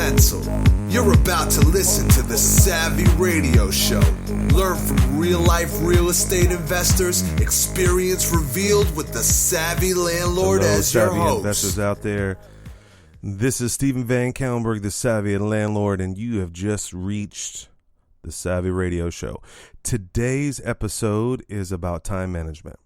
pencil. You're about to listen to the Savvy Radio Show. Learn from real-life real estate investors, experience revealed with the Savvy Landlord as your Savvy host. investors out there. This is Stephen Van Kallenberg, the Savvy Landlord, and you have just reached the Savvy Radio Show. Today's episode is about time management.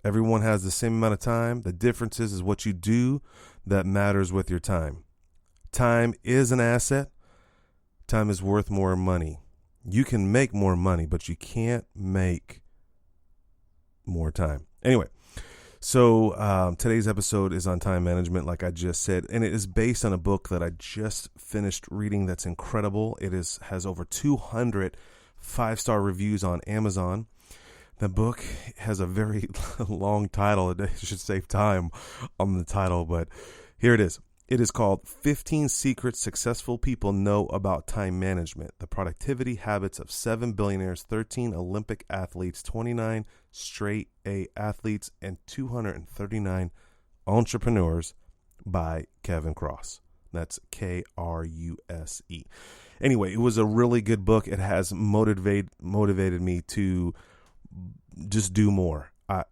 Everyone has the same amount of time. The difference is what you do that matters with your time. Time is an asset. Time is worth more money. You can make more money, but you can't make more time. Anyway, so today's episode is on time management, like I just said, and it is based on a book that I just finished reading that's incredible. It has over 200 5-star reviews on Amazon. The book has a very long title. It should save time on the title, but here it is. It is called 15 Secrets Successful People Know About Time Management, the Productivity Habits of 7 Billionaires, 13 Olympic Athletes, 29 Straight A Athletes, and 239 Entrepreneurs by Kevin Krause. That's Kruse. Anyway, it was a really good book. It has motivated me to just do more. I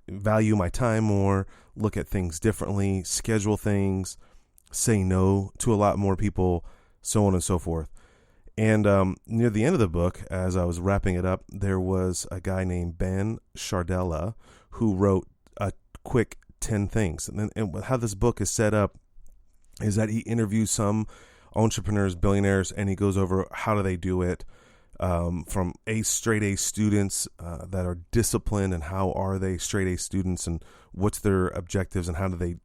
value my time more, look at things differently, schedule things, say no to a lot more people, so on and so forth. And near the end of the book, as I was wrapping it up, there was a guy named Ben Shardella who wrote a quick 10 things. And how this book is set up is that he interviews some entrepreneurs, billionaires, and he goes over how do they do it. From straight A students that are disciplined, and how are they straight A students, and what's their objectives, and how do they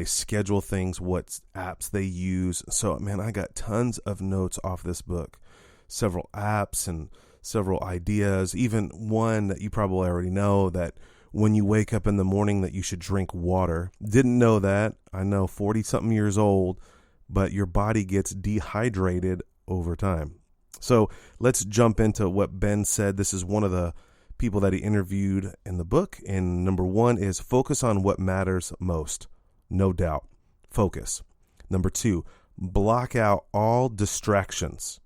schedule things, what apps they use. So, man, I got tons of notes off this book, several apps and several ideas, even one that you probably already know, that when you wake up in the morning that you should drink water. Didn't know that. I know, 40-something years old, but your body gets dehydrated over time. So let's jump into what Ben said. This is one of the people that he interviewed in the book. And number one is focus on what matters most. No doubt. Focus. Number two, block out all distractions.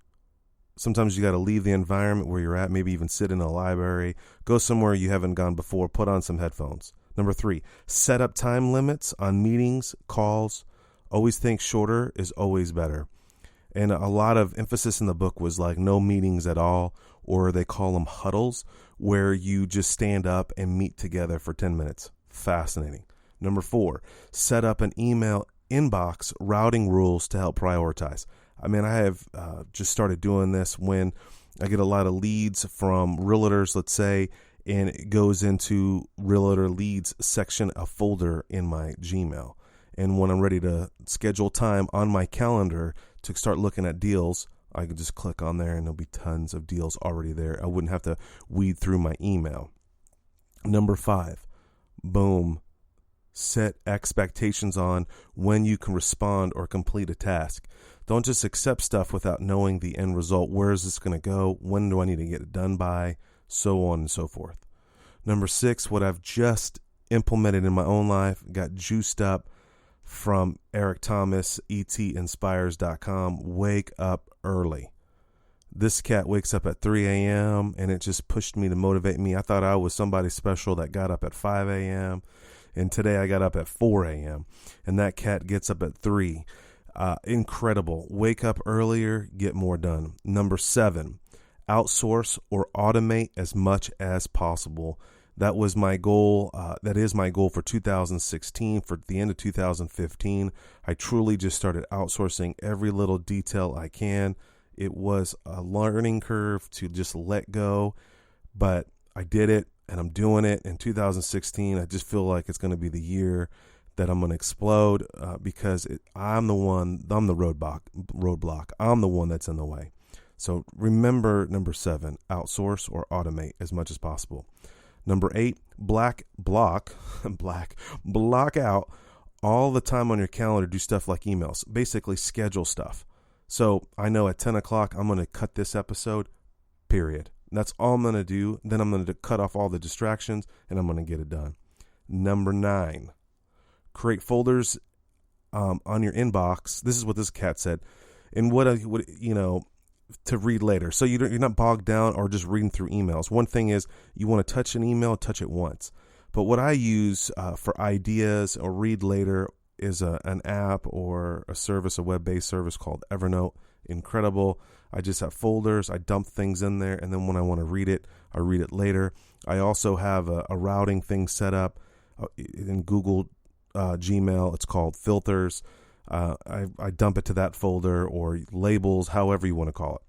Sometimes you got to leave the environment where you're at, maybe even sit in a library, go somewhere you haven't gone before, put on some headphones. Number three, set up time limits on meetings, calls. Always think shorter is always better. And a lot of emphasis in the book was like no meetings at all, or they call them huddles, where you just stand up and meet together for 10 minutes. Fascinating. Number four, set up an email inbox routing rules to help prioritize. I mean, I have just started doing this when I get a lot of leads from realtors, let's say, and it goes into realtor leads section, a folder in my Gmail. And when I'm ready to schedule time on my calendar to start looking at deals, I can just click on there and there'll be tons of deals already there. I wouldn't have to weed through my email. Number five, boom, set expectations on when you can respond or complete a task. Don't just accept stuff without knowing the end result. Where is this going to go? When do I need to get it done by? So on and so forth. Number six, what I've just implemented in my own life, got juiced up from Eric Thomas, etinspires.com. Wake up early. This cat wakes up at 3 a.m. and it just pushed me to motivate me. I thought I was somebody special that got up at 5 a.m. and today I got up at 4 a.m. and that cat gets up at 3. Incredible. Wake up earlier, get more done. Number 7, outsource or automate as much as possible. That was my goal. That is my goal for 2016. For the end of 2015, I truly just started outsourcing every little detail I can. It was a learning curve to just let go, but I did it and I'm doing it. In 2016, I just feel like it's going to be the year that I'm going to explode because I'm the roadblock. I'm the one that's in the way. So remember number 7, outsource or automate as much as possible. Number 8, block out all the time on your calendar. Do stuff like emails, basically schedule stuff. So I know at 10 o'clock, I'm going to cut this episode, period. And that's all I'm going to do. Then I'm going to cut off all the distractions and I'm going to get it done. Number 9, create folders on your inbox. This is what this cat said. and what to read later. So you're not bogged down or just reading through emails. One thing is you want to touch an email, touch it once. But what I use for ideas or read later is an app or a service, a web-based service called Evernote. Incredible. I just have folders. I dump things in there, and then when I want to read it, I read it later. I also have a routing thing set up in Google Gmail. It's called Filters. I dump it to that folder or labels, however you want to call it.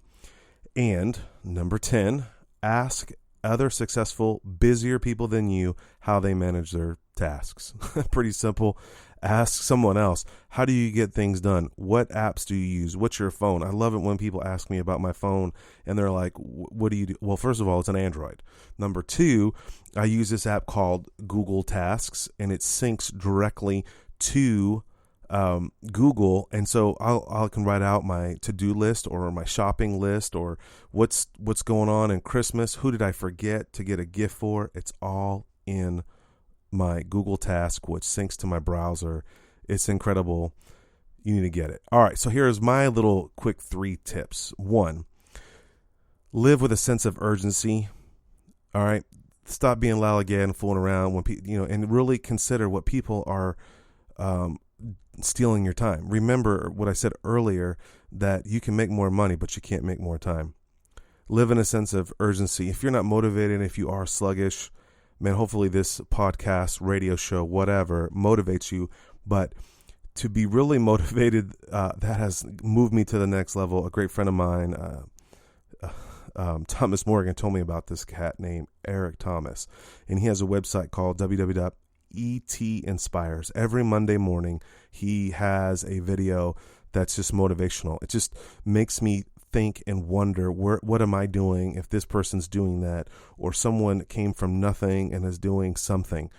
And number 10, ask other successful, busier people than you how they manage their tasks. Pretty simple. Ask someone else, how do you get things done? What apps do you use? What's your phone? I love it when people ask me about my phone and they're like, what do you do? Well, first of all, it's an Android. Number 2, I use this app called Google Tasks, and it syncs directly to Google, and so I can write out my to-do list or my shopping list or what's going on in Christmas. Who did I forget to get a gift for? It's all in my Google Task, which syncs to my browser. It's incredible. You need to get it. All right, so here's my little quick 3 tips. 1, live with a sense of urgency. All right, stop being lollygag and fooling around when people, and really consider what people are stealing your time. Remember what I said earlier, that you can make more money, but you can't make more time. Live in a sense of urgency. If you're not motivated, if you are sluggish, man, hopefully this podcast, radio show, whatever, motivates you. But to be really motivated, that has moved me to the next level. A great friend of mine, Thomas Morgan, told me about this cat named Eric Thomas, and he has a website called www.etinspires. Every Monday morning, he has a video that's just motivational. It just makes me think and wonder, what am I doing if this person's doing that, or someone came from nothing and is doing something.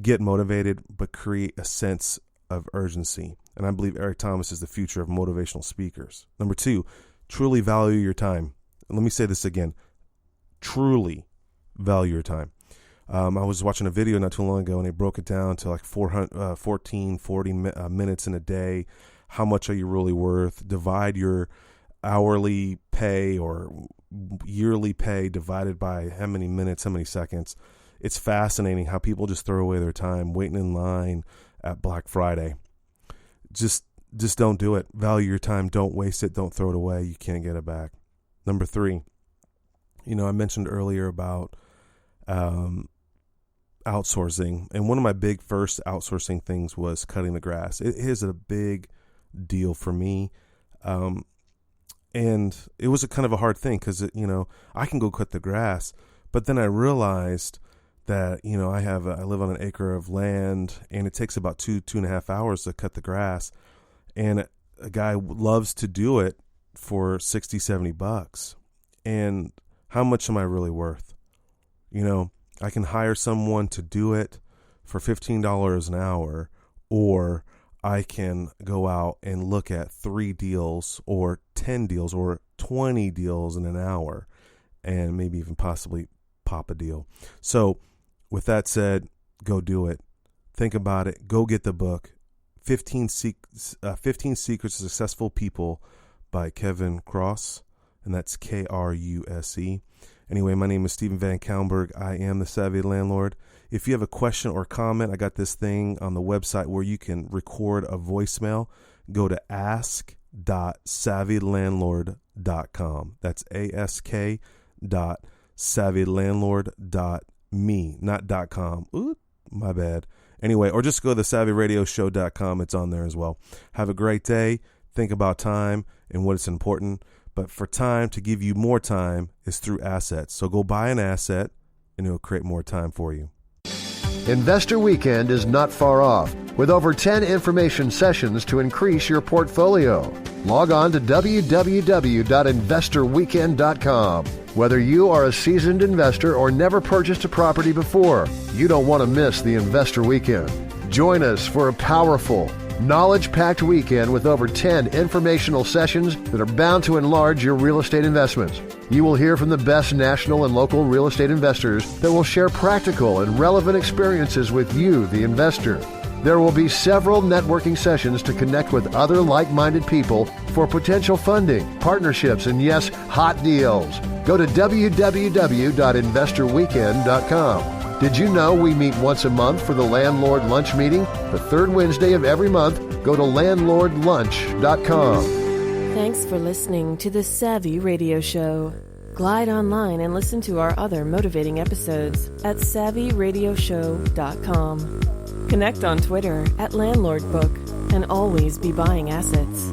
Get motivated, but create a sense of urgency. And I believe Eric Thomas is the future of motivational speakers. Number 2, truly value your time. And let me say this again, truly value your time. I was watching a video not too long ago, and they broke it down to like 40 minutes in a day. How much are you really worth? Divide your hourly pay or yearly pay divided by how many minutes, how many seconds. It's fascinating how people just throw away their time waiting in line at Black Friday. Just don't do it. Value your time. Don't waste it. Don't throw it away. You can't get it back. Number 3, I mentioned earlier about outsourcing, and one of my big first outsourcing things was cutting the grass. It is a big deal for me, and it was a kind of a hard thing because I can go cut the grass, but then I realized that I live on an acre of land, and it takes about 2.5 hours to cut the grass, and a guy loves to do it for $60-$70, and how much am I really worth? I can hire someone to do it for $15 an hour, or I can go out and look at 3 deals or 10 deals or 20 deals in an hour and maybe even possibly pop a deal. So with that said, go do it. Think about it. Go get the book, 15 Secrets of Successful People by Kevin Cross, and that's Kruse. Anyway, my name is Stephen Van Kalmberg. I am the Savvy Landlord. If you have a question or comment, I got this thing on the website where you can record a voicemail. Go to ask.savvylandlord.com. That's ask.savvylandlord.me, not .com. Ooh, my bad. Anyway, or just go to savvyradioshow.com. It's on there as well. Have a great day. Think about time and what is important. But for time to give you more time is through assets. So go buy an asset and it'll create more time for you. Investor Weekend is not far off, with over 10 information sessions to increase your portfolio. Log on to www.investorweekend.com. Whether you are a seasoned investor or never purchased a property before, you don't want to miss the Investor Weekend. Join us for a powerful, knowledge-packed weekend with over 10 informational sessions that are bound to enlarge your real estate investments. You will hear from the best national and local real estate investors that will share practical and relevant experiences with you, the investor. There will be several networking sessions to connect with other like-minded people for potential funding, partnerships, and yes, hot deals. Go to www.investorweekend.com. Did you know we meet once a month for the Landlord Lunch meeting? The third Wednesday of every month. Go to landlordlunch.com. Thanks for listening to the Savvy Radio Show. Glide online and listen to our other motivating episodes at savvyradioshow.com. Connect on Twitter at LandlordBook and always be buying assets.